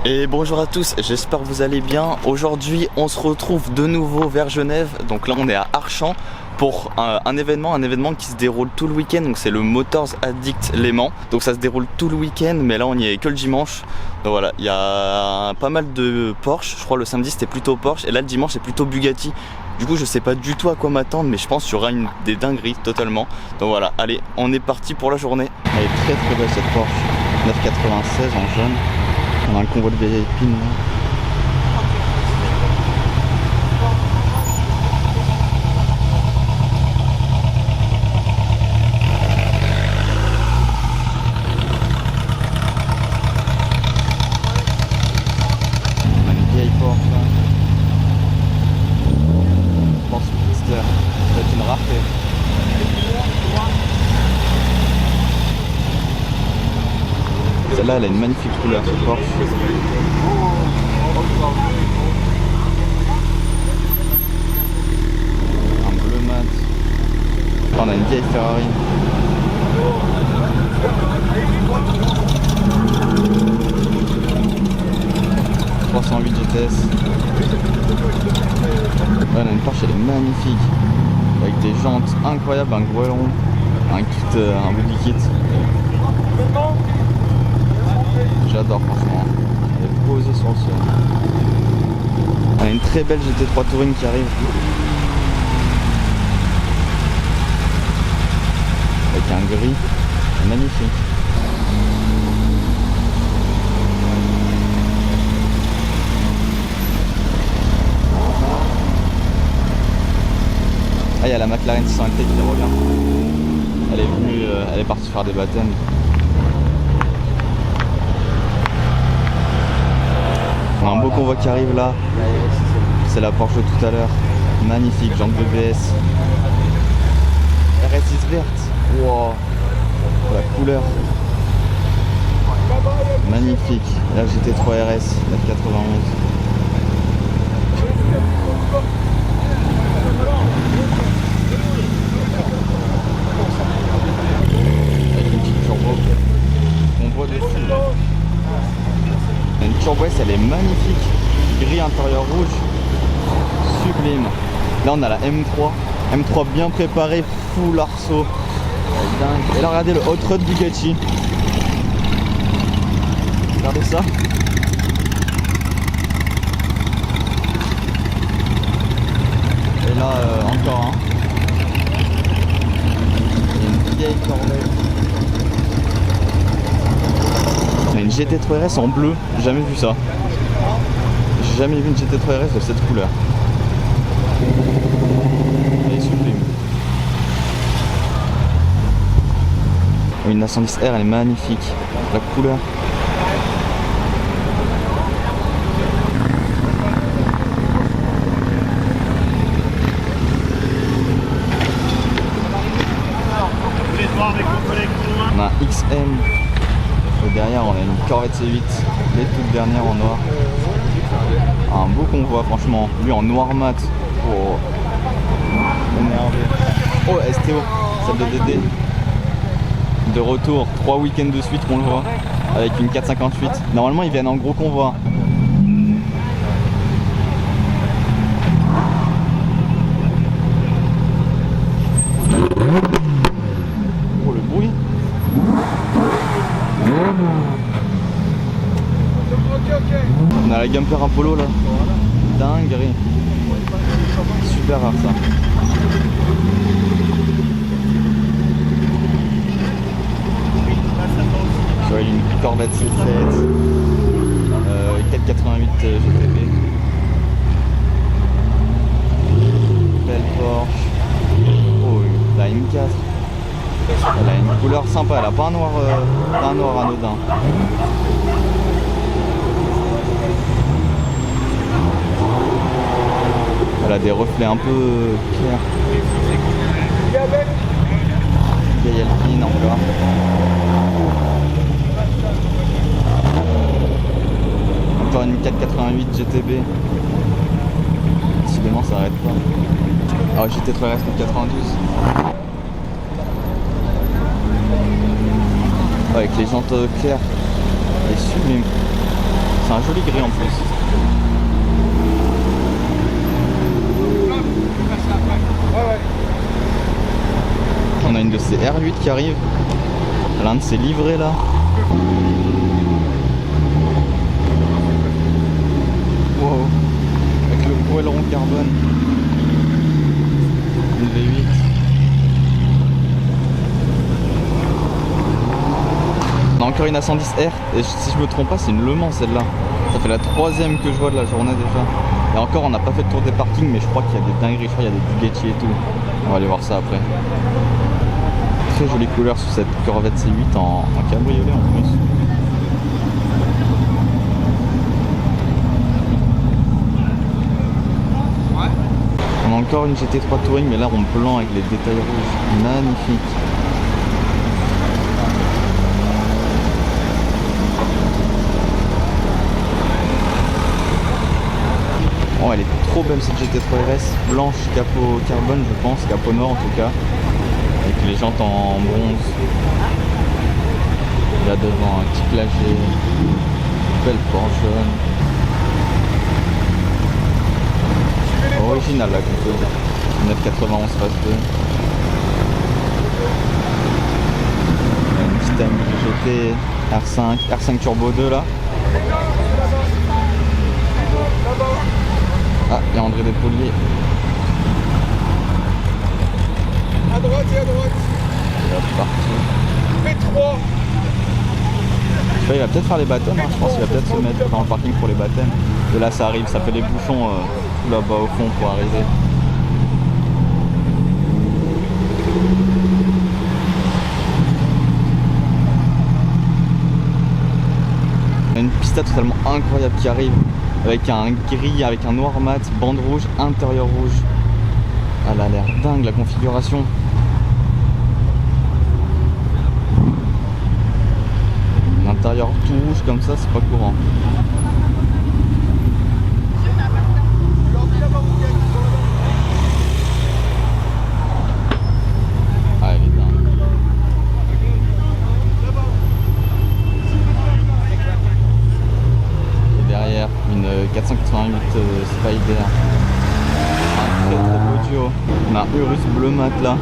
Et bonjour à tous, j'espère que vous allez bien. Aujourd'hui on se retrouve de nouveau vers Genève. Donc là on est à Archamps pour un événement qui se déroule tout le week-end. Donc c'est le Motors Addict Léman. Donc ça se déroule tout le week-end, mais là on y est que le dimanche. Donc voilà, il y a pas mal de Porsche. Je crois le samedi c'était plutôt Porsche et là le dimanche c'est plutôt Bugatti. Du coup je sais pas du tout à quoi m'attendre, mais je pense qu'il y aura des dingueries totalement. Donc voilà, allez, on est parti pour la journée. Elle est très très belle cette Porsche 996 en jaune. On a un convoi de VIP là. On a une vieille Porsche là. Porsche Speedster, c'est une rareté. Celle-là, elle a une magnifique couleur, ce Porsche. Un bleu mat. Là, on a une vieille Ferrari. « 308 GTS. Là, on a une Porsche, elle est magnifique. Avec des jantes incroyables, un gros aileron, un body kit. J'adore franchement, elle est posée sur le sol. On a une très belle GT3 Touring qui arrive. Avec un gris magnifique. Ah, il y a la McLaren 600 LT qui revient. Elle est venue, elle est partie faire des baptêmes. On a un beau convoi qui arrive là. C'est la Porsche de tout à l'heure. Magnifique, jante BBS. RS6 verte. Wow. La couleur. Magnifique. La GT3 RS 991. Avec une petite turbo. On voit des fils. Une Turbo S, elle est magnifique, gris intérieur rouge, sublime. Là on a la M3 bien préparée, full arceau, dingue. Et là regardez le Hot Rod Bugatti, regardez ça. Et là encore un. Il y a une vieille Corvette. Une GT3 RS en bleu, j'ai jamais vu ça. J'ai jamais vu une GT3 RS de cette couleur. Elle est sublime. Une A110R, elle est magnifique. La couleur. On a un XM. Et derrière on a une Corvette C8, les toutes dernières en noir. Un beau convoi franchement, lui en noir mat. Oh, énervé. Oh, STO, celle de DD. De retour, 3 week-ends de suite qu'on le voit, avec une 458. Normalement ils viennent en gros convoi. Oh le bruit. On a la Gamper Apollo là, dinguerie, super rare ça. Sur une Corvette C7, 488 GTB, belle Porsche. Oh la M4, elle a une couleur sympa, elle a pas un noir anodin. Elle a des reflets un peu clairs. Vieille Alpine encore. Encore une 488 GTB. Décidément ça arrête pas. Ah, GT3 RS 992. Avec les jantes claires, elle est sublime. C'est un joli gris en plus. On a une de ces R8 qui arrive. L'un de ces livrets là. Wow. Avec le gros aileron carbone. Une V8. On a encore une A110R. Et si je me trompe pas, c'est une Le Mans celle-là. Ça fait la troisième que je vois de la journée déjà. Et encore, on n'a pas fait le tour des parkings, mais je crois qu'il y a des dingueries. Je crois qu'il y a des Bugatti et tout. On va aller voir ça après. Très jolie couleur sous cette Corvette C8 en cabriolet en plus. On a encore une GT3 Touring, mais là en blanc avec les détails rouges. Magnifique. Oh, elle est trop belle cette GT3 RS, blanche, capot carbone je pense, capot noir en tout cas, avec les jantes en bronze. Là devant un petit clagé, belle Porsche jaune. Original la coupe, 991 phase 2. Une petite AMG GT R5 Turbo 2 là. Ah, il y a André Despouliers. À droite et à droite. P3. Je sais pas, il va peut-être faire les baptêmes, hein. Je pense qu'il va peut-être se mettre dans le parking pour les baptêmes. Et là ça arrive, ça fait les bouchons tout là-bas au fond pour arriver. On a une pista totalement incroyable qui arrive. Avec un gris, avec un noir mat, bande rouge, intérieur rouge. Elle a l'air dingue la configuration. L'intérieur tout rouge comme ça, c'est pas courant. Ah, elle est dingue. Et derrière, une 488 Spider. Un très très beau duo. On a un Urus bleu mat là.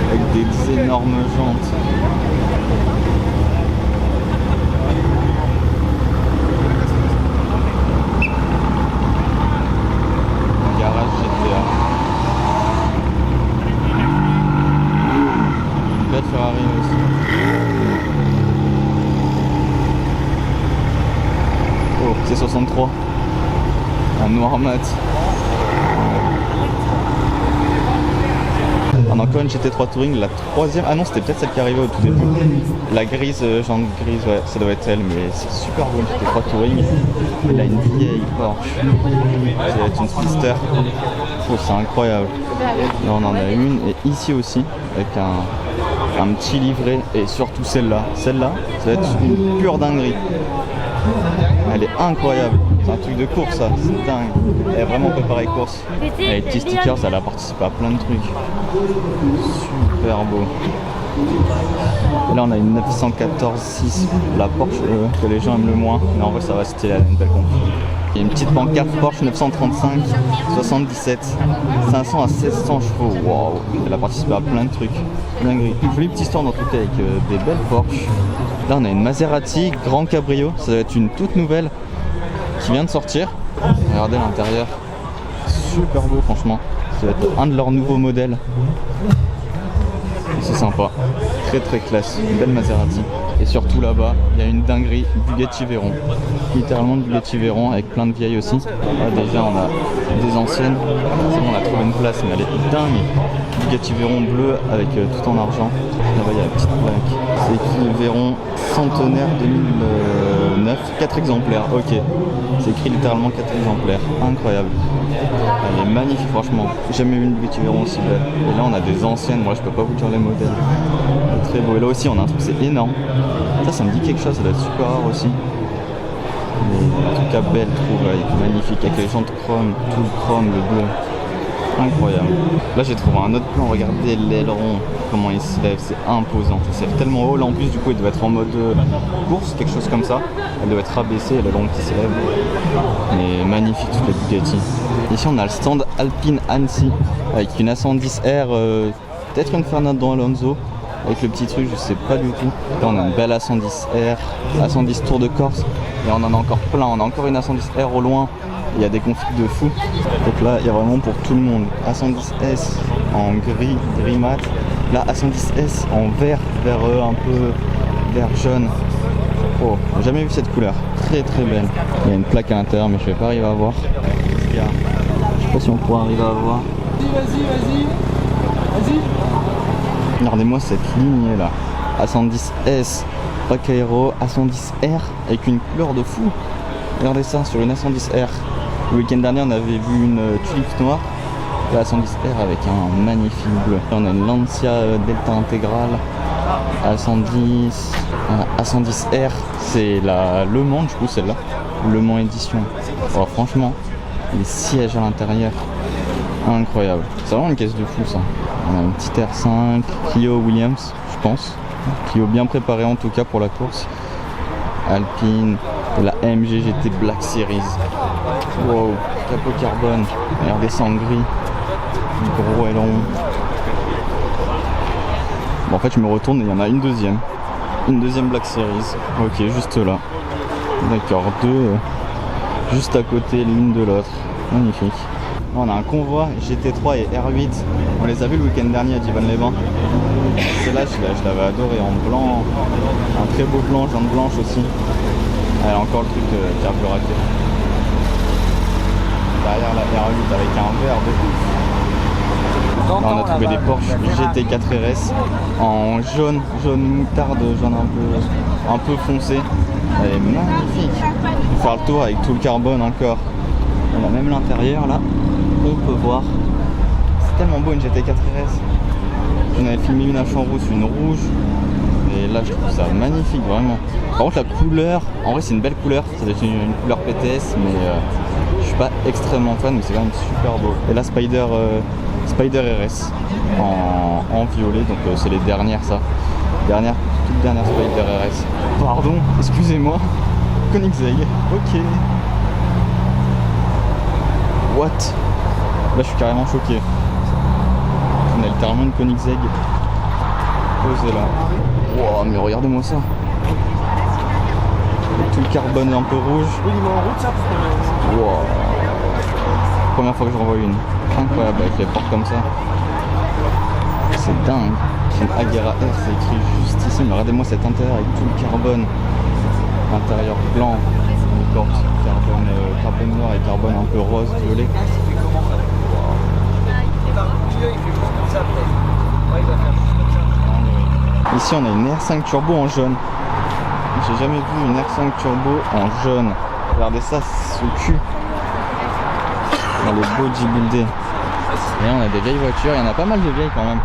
Avec des énormes jantes. Garage GTA. Une belle Ferrari aussi. Oh, c'est 63. En noir mat. On a encore une GT3 Touring, la troisième. Ah non, c'était peut-être celle qui arrivait au tout début. La grise, jante grise, ouais, ça doit être elle, mais c'est super beau une GT3 Touring. Elle a une vieille Porsche. Ça doit être une Speedster. Oh, c'est incroyable. Là, on en a une, et ici aussi, avec un petit livret, et surtout celle-là. Celle-là, ça va être une pure dinguerie. Elle est incroyable, c'est un truc de course ça, c'est dingue. Elle est vraiment préparée course. Elle a les petits stickers, elle a participé à plein de trucs. Super beau. Et là on a une 914-6, la Porsche que les gens aiment le moins, mais en vrai ça va stylé, elle a une belle conf. Il y a une petite pancarte Porsche 935 77, 500 à 1600 chevaux, waouh. Elle a participé à plein de trucs, dinguerie. Joli petit stand en tout cas avec des belles Porsche. Là on a une Maserati Grand Cabrio, ça doit être une toute nouvelle qui vient de sortir. Regardez l'intérieur, super beau franchement, ça doit être un de leurs nouveaux modèles. C'est sympa, très très classe, une belle Maserati. Et surtout là-bas, il y a une dinguerie Bugatti Veyron. Littéralement Bugatti Veyron avec plein de vieilles aussi. Là déjà on a des anciennes, c'est bon, on a trouvé une place mais elle est dingue. Bugatti Veyron bleu avec tout en argent. Là-bas il y a la petite plaque. C'est écrit Veyron centenaire 2009, 4 exemplaires, ok. C'est écrit littéralement 4 exemplaires, incroyable. Elle est magnifique franchement. J'ai jamais vu une Bugatti Veyron aussi belle. Et là on a des anciennes, moi je peux pas vous dire les modèles. C'est très beau. Et là aussi on a un truc, c'est énorme. Ça me dit quelque chose, ça doit être super rare aussi. Mais en tout cas belle trouvaille, magnifique, avec les jantes chrome, tout le chrome, le bleu. Incroyable. Là j'ai trouvé un autre plan, regardez l'aileron, comment il se lève, c'est imposant. Ça se lève tellement haut, là en plus du coup il doit être en mode course, quelque chose comme ça. Elle doit être rabaissée, l'aileron qui s'élève. Mais magnifique toute la Bugatti. Ici on a le stand Alpine Annecy avec une A110R, peut-être une Fernando Alonso. Avec le petit truc, je sais pas du tout. Là on a une belle A110R, A110 Tour de Corse. Et on en a encore plein, on a encore une A110R au loin. Il y a des configs de fou. Donc là, il y a vraiment pour tout le monde. A110S en gris mat. Là, A110S en vert un peu vert jaune. Oh, j'ai jamais vu cette couleur. Très très belle. Il y a une plaque à l'intérieur, mais je vais pas arriver à voir. Je sais pas si on pourra arriver à voir. Vas-y. Regardez-moi cette lignée là. A110S, plaque aéro, A110R avec une couleur de fou. Regardez ça sur une A110R. Le week-end dernier, on avait vu une tulipe noire. La A110R avec un magnifique bleu. Là, on a une Lancia Delta intégrale. A110, A110R, c'est la Le Mans du coup celle-là. Le Mans édition. Alors, franchement, les sièges à l'intérieur, incroyable. C'est vraiment une caisse de fou ça. On a une petite R5, Clio Williams, je pense. Clio bien préparé en tout cas pour la course. Alpine, la AMG GT Black Series. Wow, capot carbone, regardez ça en gris, gros aileron. Bon, en fait je me retourne et il y en a une deuxième Black Series. Ok, juste là. D'accord, deux juste à côté l'une de l'autre. Magnifique. On a un convoi GT3 et R8. On les a vus le week-end dernier à Divan-les-Bains. Celle-là, je l'avais adoré en blanc. Un très beau blanc, jaune blanche aussi. Elle a encore le truc carburaté. Derrière la R8 avec un verre de ouf. Là, on a trouvé des Porsche GT4 RS en jaune moutarde, jaune un peu foncé. Elle est magnifique. On va faire le tour avec tout le carbone encore. On a même l'intérieur là. On peut voir. C'est tellement beau une GT4 RS. J'en avais filmé une à Champs-Rousse, une rouge. Et là je trouve ça magnifique vraiment. Par contre la couleur, en vrai c'est une belle couleur. Ça doit être une couleur PTS mais je suis pas extrêmement fan mais c'est quand même super beau. Et là Spider RS en violet, donc c'est les dernières ça. Toute dernière Spider RS. Pardon, excusez-moi. Koenigsegg, ok. What? Là je suis carrément choqué. On a littéralement une Koenigsegg posée là. Wow, mais regardez-moi ça. Tout le carbone est un peu rouge. Wow. Première fois que je revois une. Incroyable avec les portes comme ça. C'est dingue. C'est une Agera R, c'est écrit juste ici. Mais regardez-moi cet intérieur avec tout le carbone. Intérieur blanc. Les portes carbone noir et carbone un peu rose, violet. Ici on a une R5 Turbo en jaune. J'ai jamais vu une R5 Turbo en jaune. Regardez ça, ce cul. On a les bodybuildés. Et là on a des vieilles voitures, il y en a pas mal de vieilles quand même.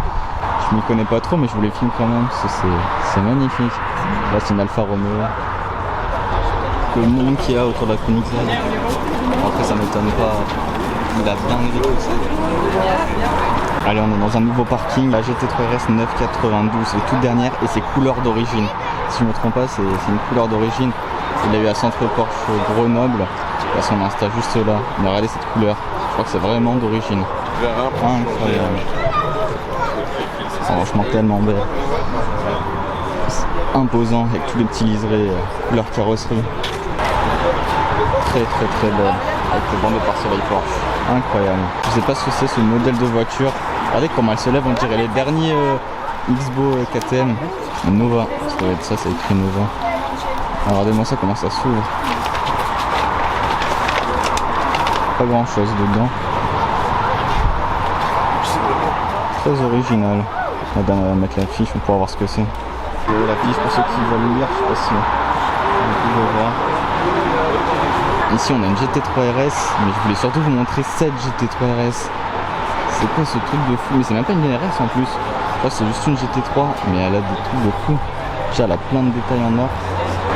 Je m'y connais pas trop mais je vous les filme quand même, c'est magnifique. Là c'est une Alfa Romeo. Le monde qu'il y a autour de la Koenigsegg. Après ça m'étonne pas. Il a bien élevé tout ça. Allez, on est dans un nouveau parking, la GT3 RS 992, les toutes dernières et c'est couleur d'origine. Si je ne me trompe pas, c'est une couleur d'origine. Il a eu à Centre Porsche Grenoble, il a son Insta juste là. Mais regardez cette couleur, je crois que c'est vraiment d'origine. Incroyable. Franchement tellement belle. Imposant avec tous les petits liserés, couleur carrosserie. Très belle, avec le banc de pare-soleil Porsche. Incroyable. Je sais pas ce que c'est ce modèle de voiture. Regardez comment elle se lève, on dirait les derniers Xbo KTM. Nova, ça doit être ça, c'est écrit Nova. Alors regardez-moi ça, comment ça s'ouvre. Pas grand chose dedans. Très original. Madame va mettre l'affiche, on pourra voir ce que c'est. L'affiche pour ceux qui veulent lire, je sais pas si vous pouvez voir. Ici on a une GT3 RS, mais je voulais surtout vous montrer cette GT3 RS. C'est quoi ce truc de fou? Mais c'est même pas une RS en plus. Je crois que c'est juste une GT3, mais elle a des trucs de fou. Déjà elle a plein de détails en or.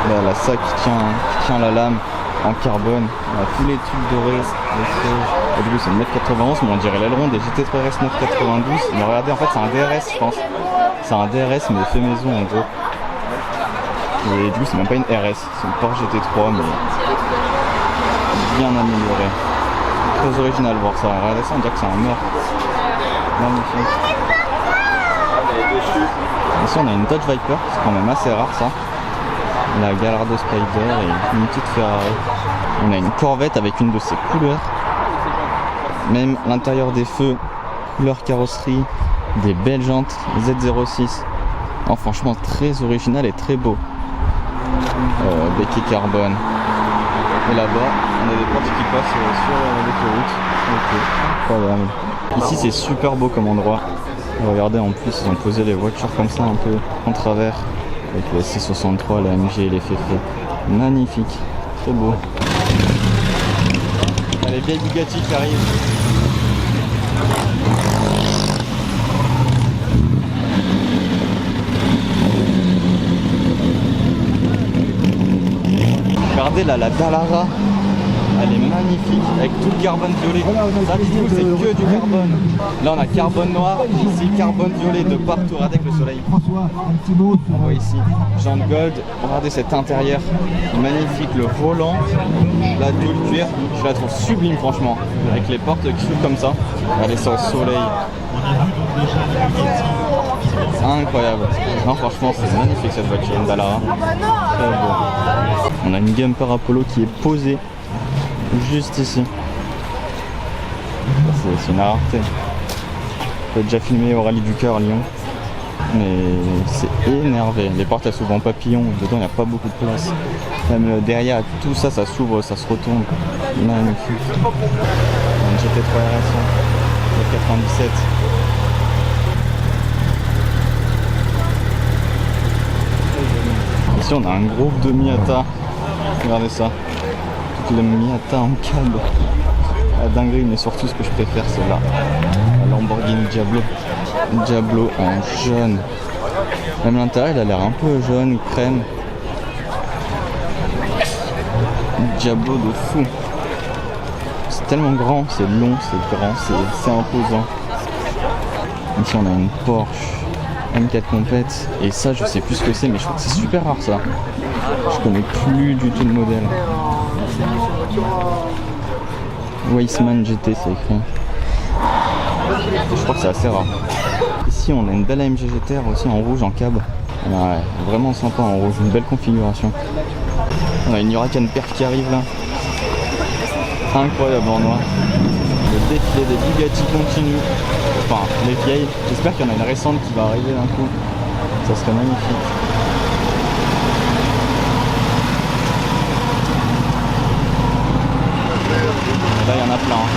Là elle a ça qui tient la lame en carbone. Elle a tous les tubes dorés. Le siège. Et du coup c'est le 9,91 mais on dirait l'aileron des GT3 RS 9,92. Mais regardez, en fait c'est un DRS je pense. C'est un DRS mais fait maison en gros. Et du coup c'est même pas une RS, c'est une Porsche GT3 mais bien améliorée. Très original voir ça. Regardez ça, on dirait que c'est un meurtre. Magnifique. Ici on a une Dodge Viper, c'est quand même assez rare ça. La Gallardo Spider et une petite Ferrari. On a une Corvette avec une de ses couleurs. Même l'intérieur des feux, couleur carrosserie, des belles jantes Z06. Oh, franchement très original et très beau. Béquet carbone. Et là-bas, on a des portes qui passent sur l'autoroute. Incroyable. Ici c'est super beau comme endroit. Regardez, en plus ils ont posé les voitures comme ça un peu en travers. Avec le C63, la MG et les féfés. Magnifique, très beau. Les vieilles Bugatti qui arrivent. Regardez là, la Dallara, elle est magnifique avec tout le carbone violet. Ça du coup c'est que du carbone. Là on a carbone noir, ici carbone violet de partout. Regardez avec le soleil. On voit ici, jantes gold. Regardez cet intérieur magnifique, le volant, la double cuir. Je la trouve sublime franchement, avec les portes qui s'ouvrent comme ça. Regardez ça au soleil. Incroyable. Non franchement c'est magnifique cette voiture, une Dallara. Très beau. On a une Gamper Apollo qui est posée juste ici. C'est une rareté. J'ai déjà filmé au Rallye du Cœur à Lyon. Mais c'est énervé. Les portes elles s'ouvrent en papillon. Dedans il n'y a pas beaucoup de place. Même derrière tout ça, ça s'ouvre, ça se retourne. Magnifique. Une GT3 RS 97. Ici on a un groupe de Miata. Regardez ça. Toutes les Miata en cab. La dinguerie, mais surtout ce que je préfère c'est là. La Lamborghini Diablo. Diablo en jaune. Même l'intérieur il a l'air un peu jaune ou crème. Diablo de fou. C'est tellement grand, c'est long, c'est grand, c'est imposant. Ici on a une Porsche M4 complète et ça je sais plus ce que c'est mais je crois que c'est super rare ça. Je connais plus du tout le modèle. Weissman GT c'est écrit. Je crois que c'est assez rare. Ici on a une belle AMG GTR aussi en rouge en cab. Ouais, vraiment sympa en rouge, une belle configuration. On a une Huracan Perf qui arrive là. Incroyable en noir. Le défilé des Bugatti continue. Enfin, les vieilles. J'espère qu'il y en a une récente qui va arriver d'un coup. Ça serait magnifique. Et là, il y en a plein. Hein.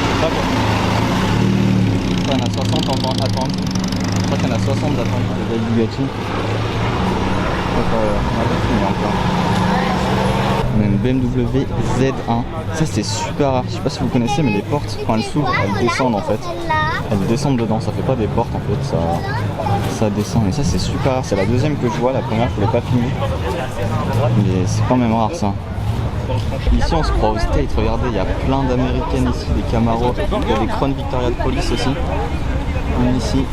Il y en a 60 en attente. Je crois qu'il y en a 60 d'attente pour les vieilles Bugatti. On a pas fini encore. On a une BMW Z1. Ça c'est super rare. Je sais pas si vous connaissez mais les portes quand elles s'ouvrent elles descendent en fait. Elles descendent dedans. Ça fait pas des portes en fait. Ça descend. Et ça c'est super rare. C'est la deuxième que je vois. La première je l'ai pas filmée. Mais c'est quand même rare ça. Ici on se croit aux States. Regardez il y a plein d'américaines ici. Des Camaro. Il y a des Crown Victoria de police aussi. Une ici.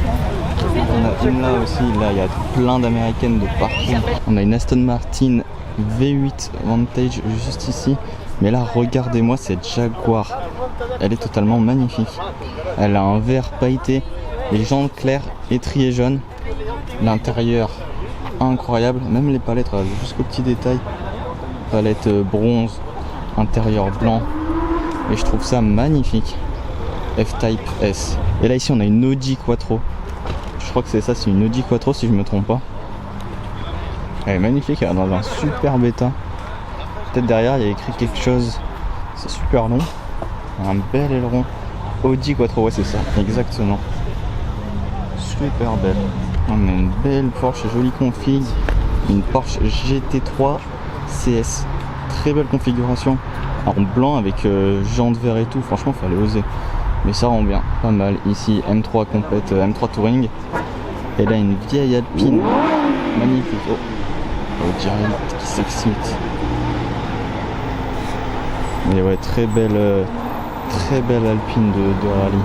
On a une là aussi. Là il y a plein d'américaines de partout. On a une Aston Martin V8 Vantage juste ici. Mais là regardez-moi cette Jaguar. Elle est totalement magnifique. Elle a un vert pailleté, les jantes claires, étrier jaune. L'intérieur incroyable. Même les palettes, jusqu'aux petits détails. Palette bronze, intérieur blanc. Et je trouve ça magnifique. F-Type S. Et là ici on a une Audi Quattro. Je crois que c'est ça, c'est une Audi Quattro si je me trompe pas. Elle est magnifique, elle est dans un super bêta. Peut-être derrière il y a écrit quelque chose. C'est super long. Un bel aileron. Audi Quattro, ouais c'est ça, exactement. Super belle. On a une belle Porsche, jolie config. Une Porsche GT3 CS. Très belle configuration. En blanc avec jantes vert et tout, franchement fallait oser. Mais ça rend bien, pas mal. Ici M3 complète, M3 Touring. Et là une vieille Alpine. Magnifique. Oh. On dirait qui s'excite. Mais ouais, très belle très belle Alpine de rallye.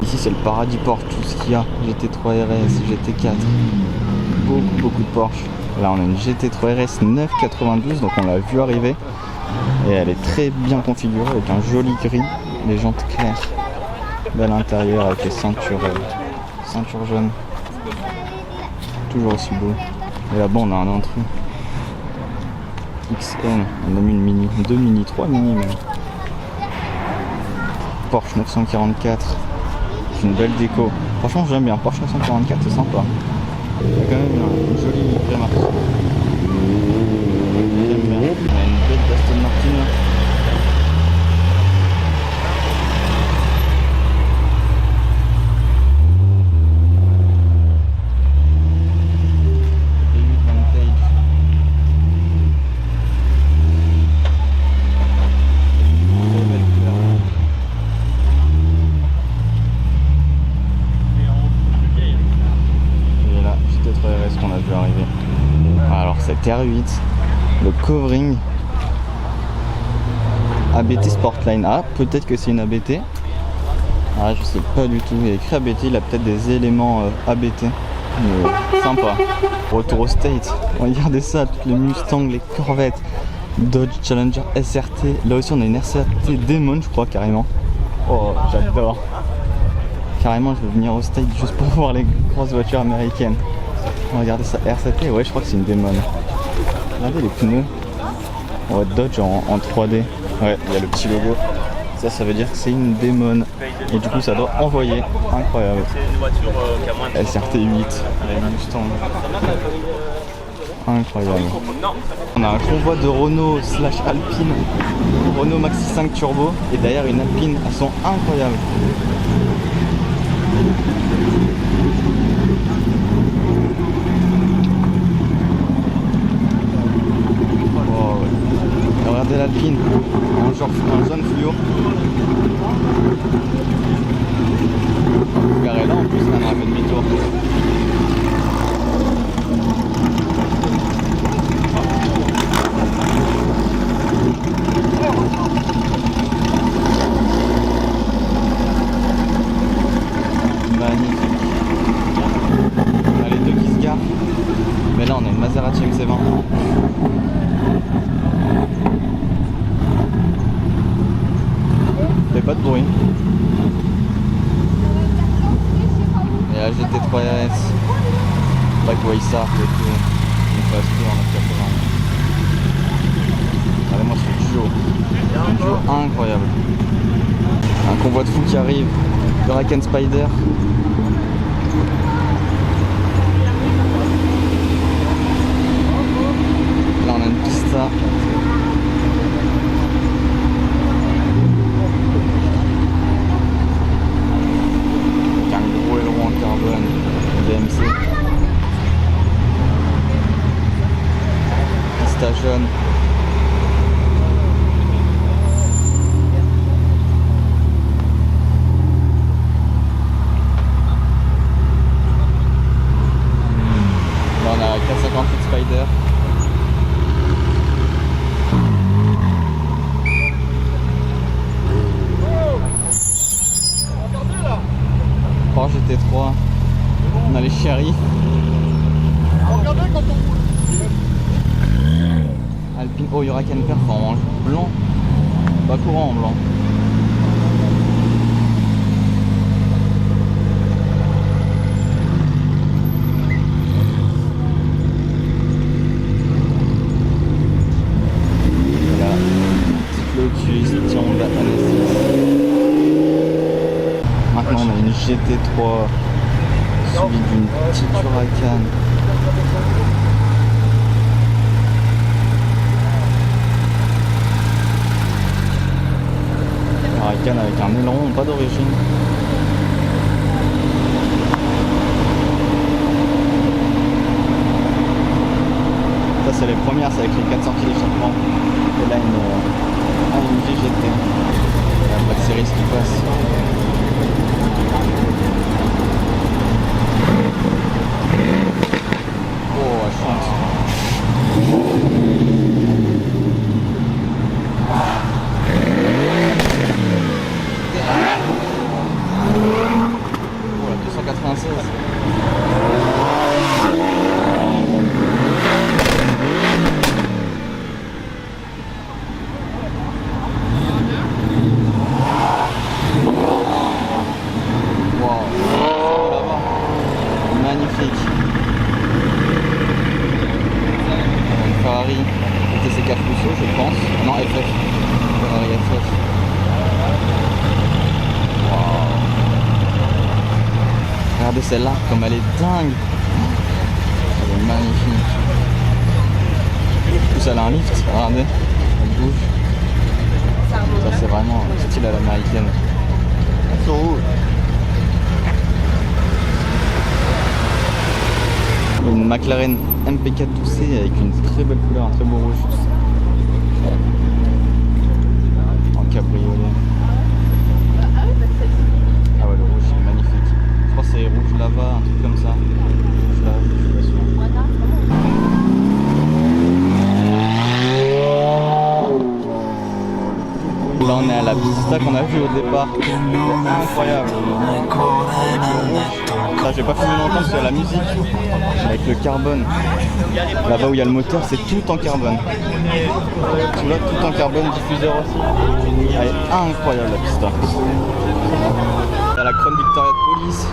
Ici c'est le paradis Porsche, tout ce qu'il y a. GT3 RS, GT4, beaucoup de Porsche. Là on a une GT3 RS 992, donc on l'a vu arriver. Et elle est très bien configurée avec un joli gris, les jantes claires. Bel intérieur avec les ceintures jaunes. Toujours aussi beau. Et là-bas on a un intrus. XN, on a mis une mini, 2 mini, 3 mini même. Porsche 944, c'est une belle déco. Franchement j'aime bien, Porsche 944 c'est sympa. Il y a quand même une jolie livrée marquée. J'aime bien. On a une belle d'Aston Martin là. Qu'on a vu arriver. Alors cette R8, le covering ABT Sportline. Ah, peut-être que c'est une ABT. Ah, je sais pas du tout. Il y a écrit ABT, il a peut-être des éléments ABT. Mais sympa. Retour au States. Regardez ça, toutes les Mustangs, les Corvettes, Dodge Challenger SRT. Là aussi on a une SRT Demon, je crois carrément. Oh, j'adore. Carrément, je veux venir au States juste pour voir les grosses voitures américaines. Regardez ça, R7T, ouais je crois que c'est une Demon. Regardez les pneus. Ouais, Dodge en 3D. Ouais, il y a le petit logo. Ça veut dire que c'est une Demon. Et du coup ça doit envoyer. Incroyable. SRT 8, la Mustang. Incroyable. On a un convoi de Renault / Alpine. Renault Maxi 5 Turbo. Et derrière une Alpine, elles sont incroyables. Regardez l'Alpine, en jaune fluo. Garé là en plus, on a fait demi-tour. Magnifique. On a les deux qui se garent. Mais là on a une Maserati MC20. Pas de bruit. Et la GT3 RS, Black Waysar et tout, on passe tout en 80. Regardez-moi ce duo, incroyable. Un convoi de fou qui arrive, Huracan Spider. Là on a une Pista. BMC. Pista jaune. Là on a la 458 Spider. Porsche GT3. On a les Chéris. Regardez quand on roule. Alpine. Oh, Huracan Performance blanc. Pas courant en blanc. Voilà. Petit Lotus, petit Honda NSX. Maintenant on a une GT3. Suivi d'une petite Huracan. Huracan avec un aileron pas d'origine. Ça c'est les premières, c'est avec les 4 sorties d'échappement. Et là une GGT. La Black Series qui passe. Oh, elle chante. celle-là, comme elle est dingue. Elle est magnifique. En plus elle a un lift, regardez, elle bouge. Ça c'est vraiment style à l'américaine. Elles sont où? Une McLaren MP412C avec une très belle couleur, un très beau rouge. En cabriolet. Ah ouais, le rouge c'est magnifique. Je crois que c'est rouge lava, un truc comme ça. Rouge lava, je suis pas sûr. Là on est à la pista qu'on a vue au départ. C'est incroyable. Là j'ai pas filmé longtemps parce qu'il y a la musique avec le carbone. Là-bas où il y a le moteur c'est tout en carbone. Tout là tout en carbone, diffuseur aussi. Elle est incroyable la pista. Il y a la Crown Victoria de police.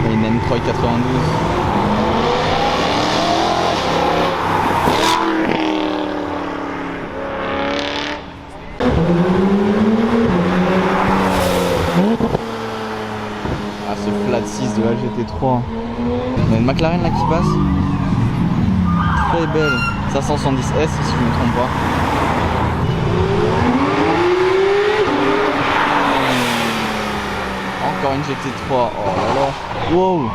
Il y a une M3 92. Ah ce flat 6 de la GT3. Il y a une McLaren là qui passe. Très belle. 570S si je ne me trompe pas. Encore une GT3. Oh là là. Wow.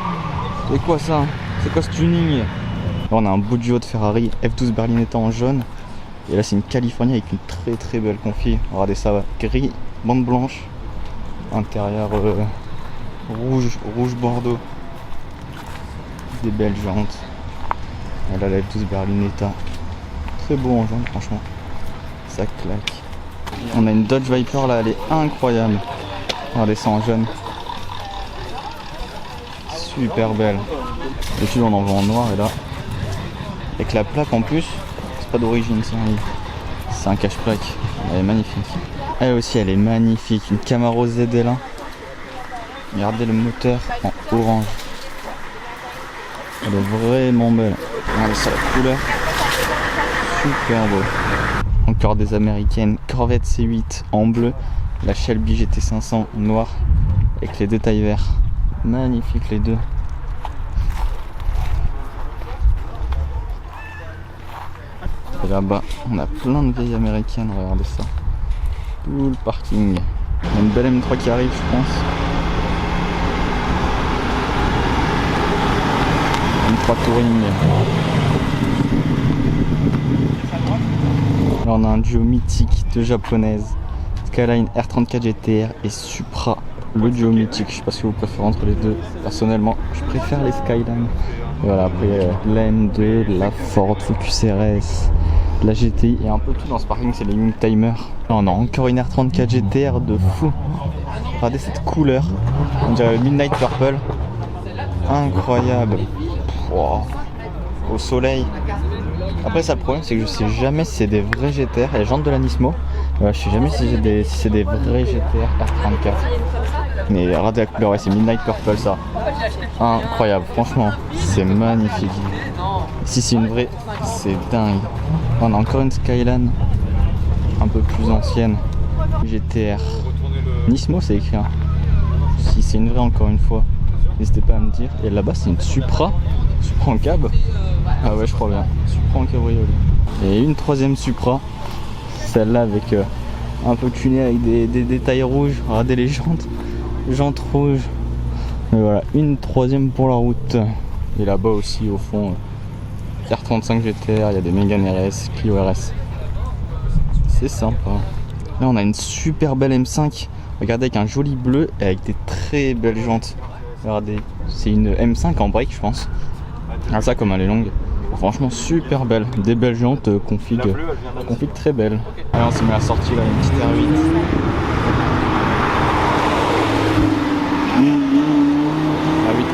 C'est quoi ça? C'est quoi ce tuning? Là on a un beau duo de Ferrari F12 Berlinetta en jaune. Et là c'est une Californie avec une très belle config. Regardez ça, gris, bande blanche. Intérieur rouge bordeaux. Des belles jantes. Et là la F12 Berlinetta. Très beau en jaune franchement. Ça claque. On a une Dodge Viper là, elle est incroyable. Regardez ça en jaune. Super belle. D'habitude on en voit en noir et là. Avec la plaque en plus. C'est pas d'origine ça. C'est un cache-plaque. Elle est magnifique. Elle aussi elle est magnifique. Une Camaro ZL1. Regardez le moteur en orange. Elle est vraiment belle. Regardez ça la couleur. Super beau. Encore des américaines. Corvette C8 en bleu. La Shelby GT500 en noir. Avec les détails verts. Magnifique les deux. Et là-bas, on a plein de vieilles américaines. Regardez ça. Tout le parking. Il y a une belle M3 qui arrive, je pense. M3 Touring. Là on a un duo mythique de japonaises. Skyline R34 GTR et Supra. Le duo mythique. Je sais pas si vous préférez entre les deux. Personnellement, je préfère les Skyline. Et voilà, après la M2, la Ford Focus RS, la GTI et un peu tout dans ce parking, c'est les Youngtimer. Là on a encore une R34 GTR de fou. Regardez cette couleur. On dirait le Midnight Purple. Incroyable. Wow. Au soleil. Après ça le problème c'est que je sais jamais si c'est des vrais GTR. Les jantes de la Nismo. Je sais jamais si c'est des vrais GTR R34. Mais regardez la couleur, ouais, c'est Midnight Purple ça. Incroyable, franchement, c'est magnifique. Si c'est une vraie, c'est dingue. On a encore une Skyline un peu plus ancienne. GTR. Nismo c'est écrit. Hein. Si c'est une vraie encore une fois, n'hésitez pas à me dire. Et là-bas c'est une Supra. Supra en cab. Ah ouais je crois bien. Supra en cabriolet. Et une troisième Supra. Celle-là avec un peu tunée avec des détails rouges. Regardez les jantes. Jantes rouges. Et voilà, une troisième pour la route. Et là-bas aussi au fond R35 GTR, il y a des Mégane RS, Clio RS. C'est sympa. Là on a une super belle M5. Regardez avec un joli bleu et avec des très belles jantes. Regardez, c'est une M5 en break je pense. Ah ça comme elle est longue. Franchement super belle. Des belles jantes, config très belle. Allez on s'est mis à la sortie là, une petite R8.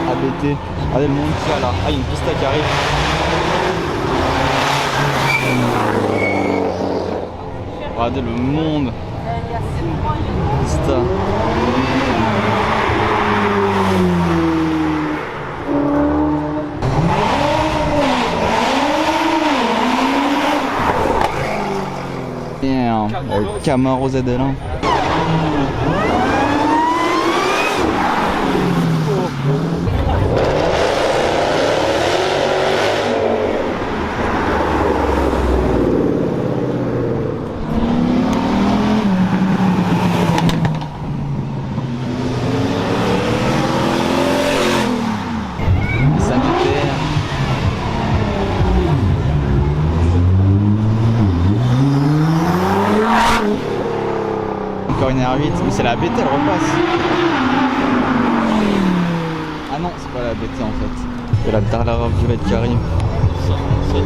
ABT. Regardez le monde qu'il y a là. Ah, il y a une pista qui arrive. Regardez le monde. Pista. hein. Camaro ZL1. Encore une R8, mais c'est la BT, elle repasse. Ah non, c'est pas la BT en fait. C'est la dernière violette qui arrive. Elle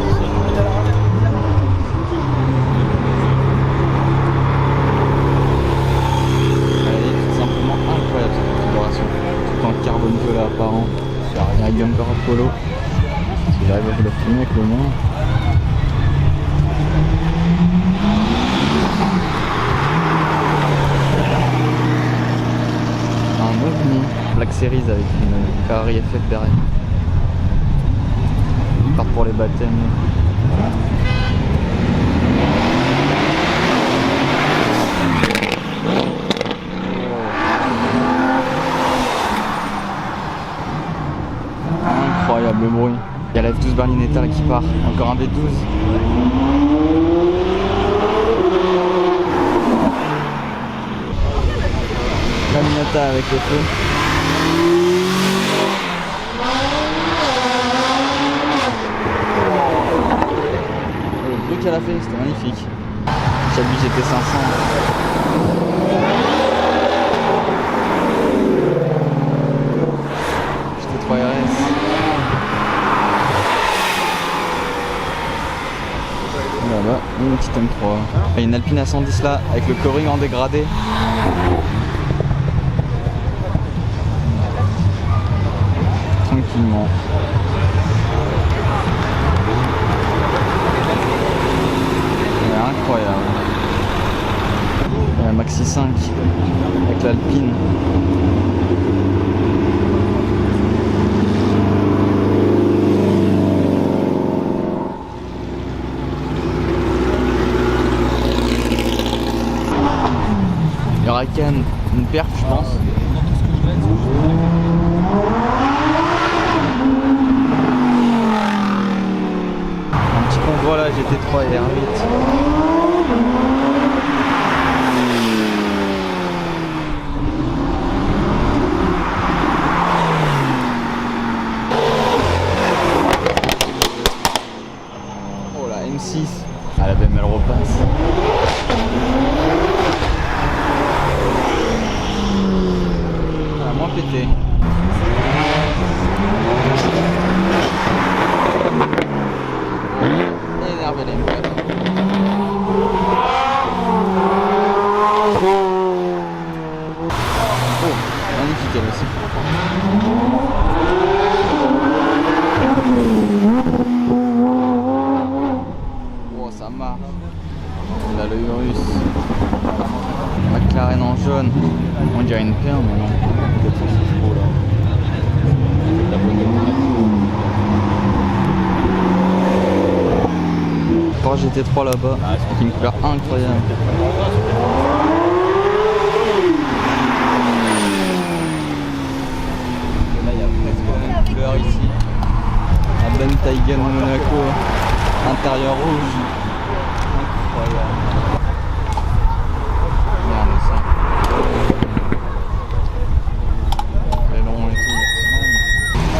est tout simplement incroyable cette configuration. Tout en carbone violet apparent. Il y a un bumper Apollo. Si j'arrive à vous la filmer avec le moins. Black Series avec une Ferrari FF derrière. Ils partent pour les baptêmes. Incroyable le bruit. Il y a la F12 Berlinetta là qui part. Encore un V12. Berlinetta avec le feu. Le bruit qu'elle a fait, c'était magnifique. Shelby GT500. GT3 RS. Là-bas, une petite M3. Il y a une Alpine A110 là, avec le coring en dégradé. Tranquillement. Incroyable. La Maxi 5 avec l'Alpine. Huracan, une perf je pense. Un petit convoi là, GT3 et R8. Oh la M6. Ah la BM elle repasse. Ah, moins pété. Énervé les mecs. Oh, magnifique elle aussi. Oh, ça marche. Là le Urus. McLaren en jaune. On dirait une P1 mais non. Porsche GT3 là-bas, qui est une couleur incroyable. Et là il y a presque la même couleur ici. La Ben Taycan Monaco, intérieur rouge. Incroyable. Regardez ça. Les longs et tout.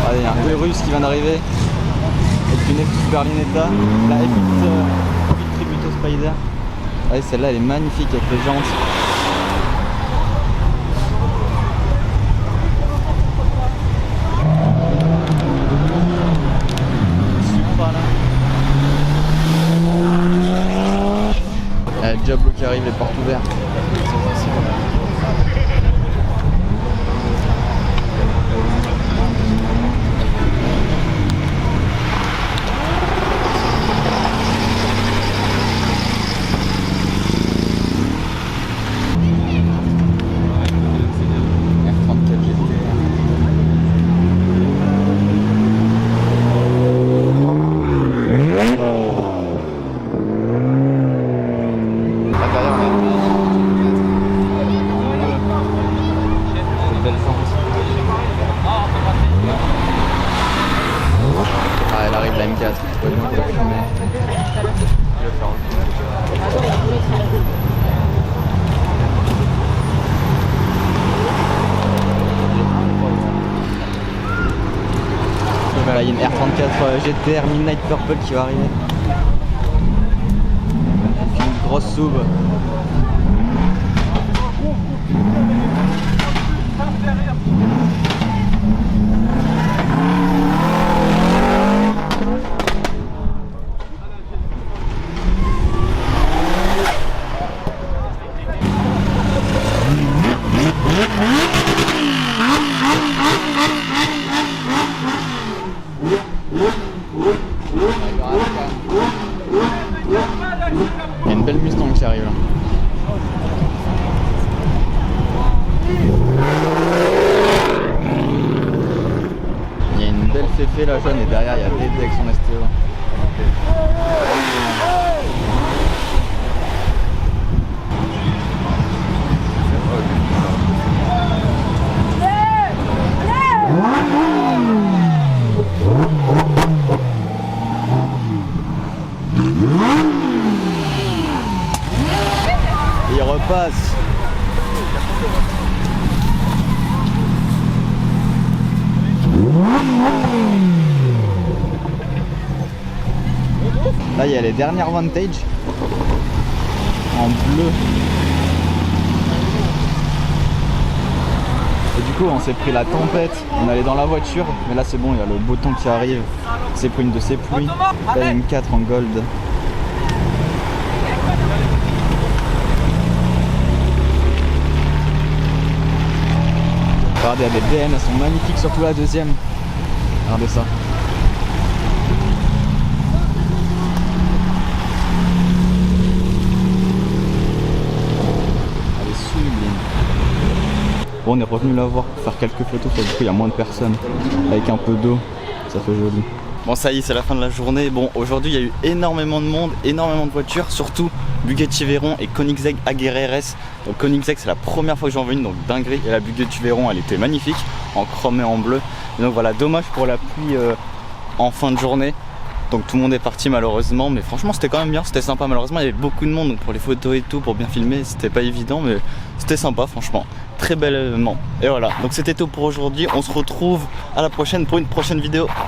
Allez, il y a un Urus qui vient d'arriver. Avec une F12 Berlinetta, la F8 Tributo Spider. Ouais, celle-là elle est magnifique avec les jantes. Supra là. Il y a le Diablo qui arrive, les portes ouvertes. La M4, c'est pas bien pour la fumer. Je vais faire Voilà, il y a une R34 GTR Midnight Purple qui va arriver. Une grosse sub. Il y a une belle Mustang qui arrive là. Il y a une belle féfé la jaune et derrière il y a Dédé avec son STO. Et il repasse. Là il y a les dernières Vantage en bleu. Et du coup on s'est pris la tempête, on allait dans la voiture, mais là c'est bon, il y a le beau temps qui arrive. C'est pris une de ces pluies. Là il y a une 4 en gold. Regardez, il y a des BM, elles sont magnifiques, surtout la deuxième. Regardez ça. Elle est sublime. Bon, on est revenu la voir pour faire quelques photos, du coup il y a moins de personnes. Avec un peu d'eau, ça fait joli. Bon ça y est, c'est la fin de la journée. Bon, aujourd'hui il y a eu énormément de monde, énormément de voitures, surtout Bugatti Veyron et Koenigsegg Agera RS. Donc Koenigsegg c'est la première fois que j'en vois une, donc dinguerie. Et la Bugatti Veyron elle était magnifique, en chrome et en bleu. Et donc voilà, dommage pour la pluie en fin de journée. Donc tout le monde est parti malheureusement, mais franchement c'était quand même bien, c'était sympa. Malheureusement il y avait beaucoup de monde, donc pour les photos et tout, pour bien filmer, c'était pas évident, mais c'était sympa franchement. Très bel événement. Et voilà, donc c'était tout pour aujourd'hui. On se retrouve à la prochaine pour une prochaine vidéo.